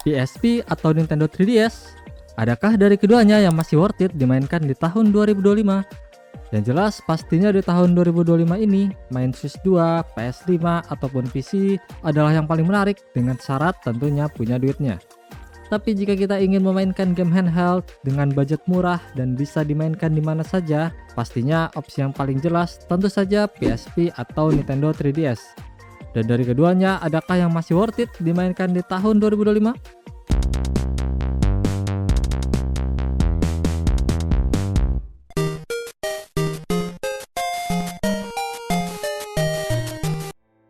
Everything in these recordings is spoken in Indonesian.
PSP atau Nintendo 3DS? Adakah dari keduanya yang masih worth it dimainkan di tahun 2025? Yang jelas pastinya di tahun 2025 ini, main Switch 2, PS5 ataupun PC adalah yang paling menarik dengan syarat tentunya punya duitnya. Tapi jika kita ingin memainkan game handheld dengan budget murah dan bisa dimainkan di mana saja, pastinya opsi yang paling jelas tentu saja PSP atau Nintendo 3DS. Dan dari keduanya, adakah yang masih worth it dimainkan di tahun 2025?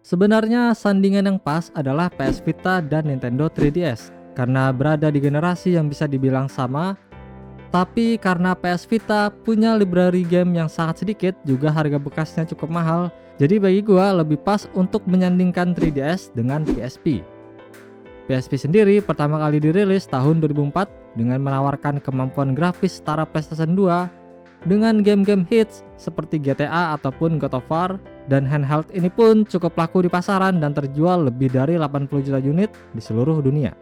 Sebenarnya sandingan yang pas adalah PS Vita dan Nintendo 3DS karena berada di generasi yang bisa dibilang sama, tapi karena PS Vita punya library game yang sangat sedikit juga harga bekasnya cukup mahal, jadi bagi gua lebih pas untuk menyandingkan 3DS dengan PSP. PSP sendiri pertama kali dirilis tahun 2004 dengan menawarkan kemampuan grafis setara PlayStation 2 dengan game-game hits seperti GTA ataupun God of War, dan handheld ini pun cukup laku di pasaran dan terjual lebih dari 80 juta unit di seluruh dunia.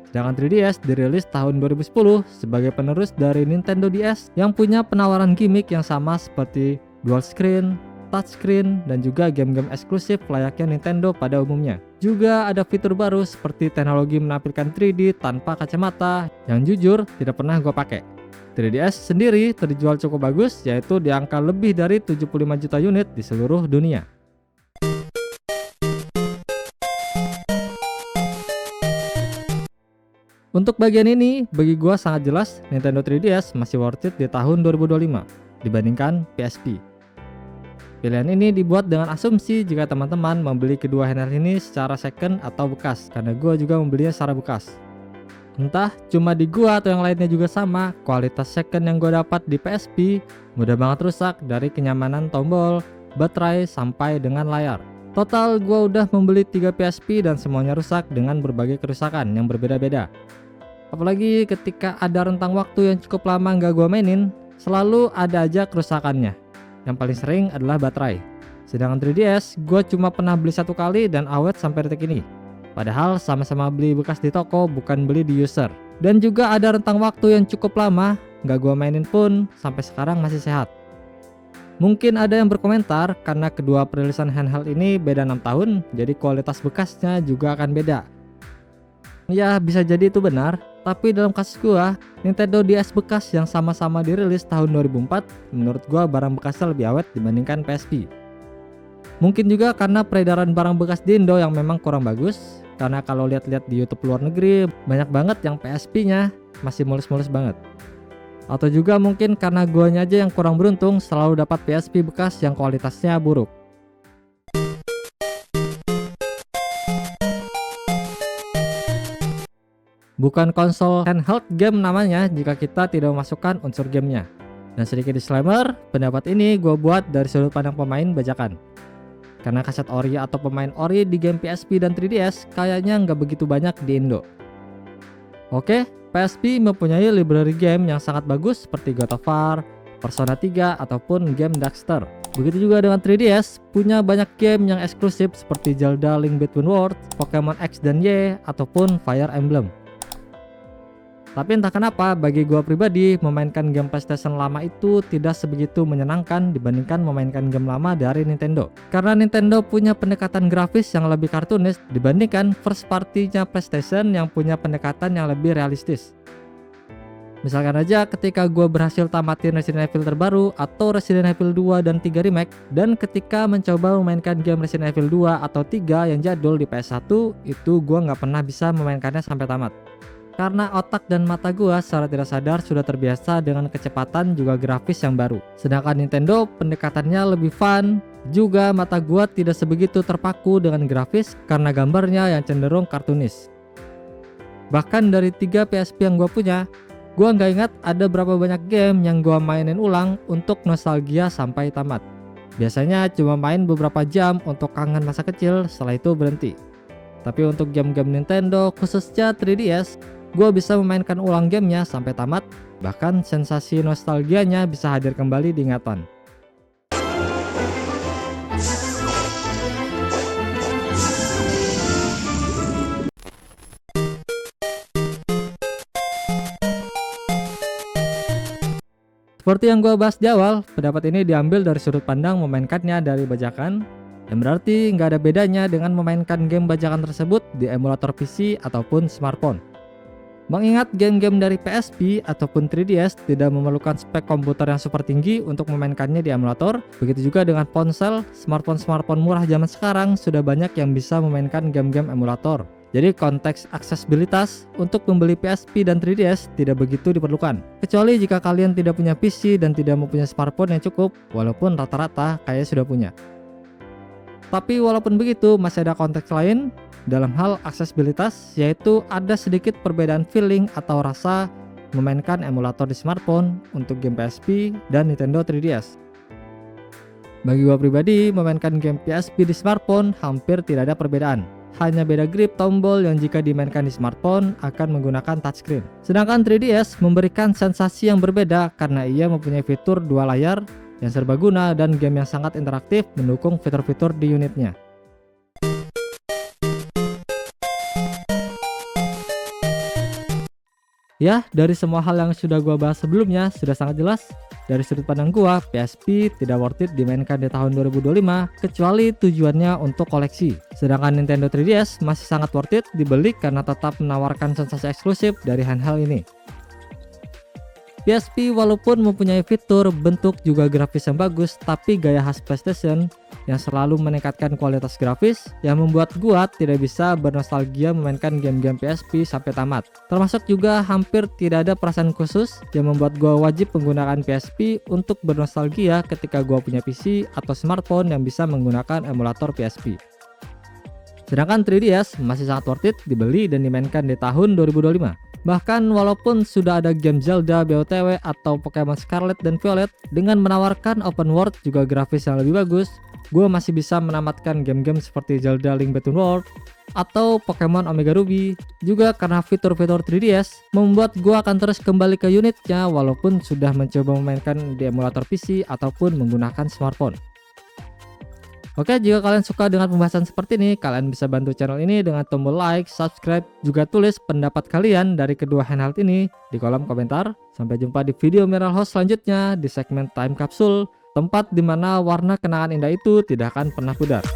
Sedangkan 3DS dirilis tahun 2010 sebagai penerus dari Nintendo DS yang punya penawaran gimmick yang sama seperti dual screen, touchscreen, dan juga game-game eksklusif layaknya Nintendo pada umumnya. Juga ada fitur baru seperti teknologi menampilkan 3D tanpa kacamata yang jujur tidak pernah gue pakai. 3DS sendiri terjual cukup bagus, yaitu di angka lebih dari 75 juta unit di seluruh dunia. Untuk bagian ini, bagi gua sangat jelas Nintendo 3DS masih worth it di tahun 2025 dibandingkan PSP. Pilihan ini dibuat dengan asumsi jika teman-teman membeli kedua handheld ini secara second atau bekas, karena gua juga membelinya secara bekas. Entah cuma di gua atau yang lainnya juga sama, kualitas second yang gua dapat di PSP mudah banget rusak dari kenyamanan tombol, baterai, sampai dengan layar. Total gua udah membeli 3 PSP dan semuanya rusak dengan berbagai kerusakan yang berbeda-beda. Apalagi ketika ada rentang waktu yang cukup lama nggak gua mainin, selalu ada aja kerusakannya. Yang paling sering adalah baterai. Sedangkan 3DS gua cuma pernah beli 1 kali dan awet sampai detik ini. Padahal sama-sama beli bekas di toko, bukan beli di user. Dan juga ada rentang waktu yang cukup lama, nggak gua mainin pun sampai sekarang masih sehat. Mungkin ada yang berkomentar karena kedua perilisan handheld ini beda 6 tahun, jadi kualitas bekasnya juga akan beda. Ya bisa jadi itu benar, tapi dalam kasus gua, Nintendo DS bekas yang sama-sama dirilis tahun 2004, menurut gua barang bekasnya lebih awet dibandingkan PSP. Mungkin juga karena peredaran barang bekas di Indo yang memang kurang bagus, karena kalau lihat-lihat di YouTube luar negeri banyak banget yang PSP-nya masih mulus-mulus banget. Atau juga mungkin karena guanya aja yang kurang beruntung selalu dapat PSP bekas yang kualitasnya buruk. Bukan konsol handheld game namanya jika kita tidak memasukkan unsur gamenya. Dan sedikit disclaimer, pendapat ini gue buat dari sudut pandang pemain bajakan. Karena kaset ori atau pemain ori di game PSP dan 3DS kayaknya nggak begitu banyak di Indo. Oke, PSP mempunyai library game yang sangat bagus seperti God of War, Persona 3, ataupun game Daxter. Begitu juga dengan 3DS, punya banyak game yang eksklusif seperti Zelda Link Between Worlds, Pokemon X dan Y, ataupun Fire Emblem. Tapi entah kenapa bagi gua pribadi memainkan game PlayStation lama itu tidak sebegitu menyenangkan dibandingkan memainkan game lama dari Nintendo. Karena Nintendo punya pendekatan grafis yang lebih kartunis dibandingkan first party-nya PlayStation yang punya pendekatan yang lebih realistis. Misalkan aja ketika gua berhasil tamatin Resident Evil terbaru atau Resident Evil 2 dan 3 remake, dan ketika mencoba memainkan game Resident Evil 2 atau 3 yang jadul di PS1, itu gua nggak pernah bisa memainkannya sampai tamat. Karena otak dan mata gua secara tidak sadar sudah terbiasa dengan kecepatan juga grafis yang baru. Sedangkan Nintendo pendekatannya lebih fun, juga mata gua tidak sebegitu terpaku dengan grafis karena gambarnya yang cenderung kartunis. Bahkan dari 3 PSP yang gua punya, gua nggak ingat ada berapa banyak game yang gua mainin ulang untuk nostalgia sampai tamat. Biasanya cuma main beberapa jam untuk kangen masa kecil, setelah itu berhenti. Tapi untuk game-game Nintendo khususnya 3DS, gue bisa memainkan ulang gamenya sampai tamat, bahkan sensasi nostalgianya bisa hadir kembali di ingatan. Seperti yang gue bahas di awal, pendapat ini diambil dari sudut pandang memainkannya dari bajakan, yang berarti nggak ada bedanya dengan memainkan game bajakan tersebut di emulator PC ataupun smartphone. Mengingat game-game dari PSP ataupun 3DS tidak memerlukan spek komputer yang super tinggi untuk memainkannya di emulator, begitu juga dengan ponsel, smartphone murah zaman sekarang sudah banyak yang bisa memainkan game-game emulator. Jadi konteks aksesibilitas untuk membeli PSP dan 3DS tidak begitu diperlukan. Kecuali jika kalian tidak punya PC dan tidak mempunyai smartphone yang cukup, walaupun rata-rata kayaknya sudah punya. Tapi walaupun begitu, masih ada konteks lain dalam hal aksesibilitas, yaitu ada sedikit perbedaan feeling atau rasa memainkan emulator di smartphone untuk game PSP dan Nintendo 3DS. Bagi gua pribadi, memainkan game PSP di smartphone hampir tidak ada perbedaan. Hanya beda grip tombol yang jika dimainkan di smartphone akan menggunakan touchscreen. Sedangkan 3DS memberikan sensasi yang berbeda karena ia mempunyai fitur dua layar yang serbaguna dan game yang sangat interaktif mendukung fitur-fitur di unitnya. Ya, dari semua hal yang sudah gua bahas sebelumnya sudah sangat jelas. Dari sudut pandang gua, PSP tidak worth it dimainkan di tahun 2025 kecuali tujuannya untuk koleksi. Sedangkan Nintendo 3DS masih sangat worth it dibeli karena tetap menawarkan sensasi eksklusif dari handheld ini. PSP walaupun mempunyai fitur, bentuk juga grafis yang bagus, tapi gaya khas PlayStation yang selalu meningkatkan kualitas grafis yang membuat gua tidak bisa bernostalgia memainkan game-game PSP sampai tamat. Termasuk juga hampir tidak ada perasaan khusus yang membuat gua wajib menggunakan PSP untuk bernostalgia ketika gua punya PC atau smartphone yang bisa menggunakan emulator PSP. Sedangkan 3DS masih sangat worth it dibeli dan dimainkan di tahun 2025. Bahkan walaupun sudah ada game Zelda BOTW atau Pokemon Scarlet dan Violet dengan menawarkan open world juga grafis yang lebih bagus, gue masih bisa menamatkan game-game seperti Zelda Link Between Worlds atau Pokemon Omega Ruby. Juga karena fitur-fitur 3DS membuat gue akan terus kembali ke unitnya walaupun sudah mencoba memainkan di emulator PC ataupun menggunakan smartphone. Oke, jika kalian suka dengan pembahasan seperti ini, kalian bisa bantu channel ini dengan tombol like, subscribe, juga tulis pendapat kalian dari kedua handheld ini di kolom komentar. Sampai jumpa di video Mineral House selanjutnya di segmen Time Capsule, tempat di mana warna kenangan indah itu tidak akan pernah pudar.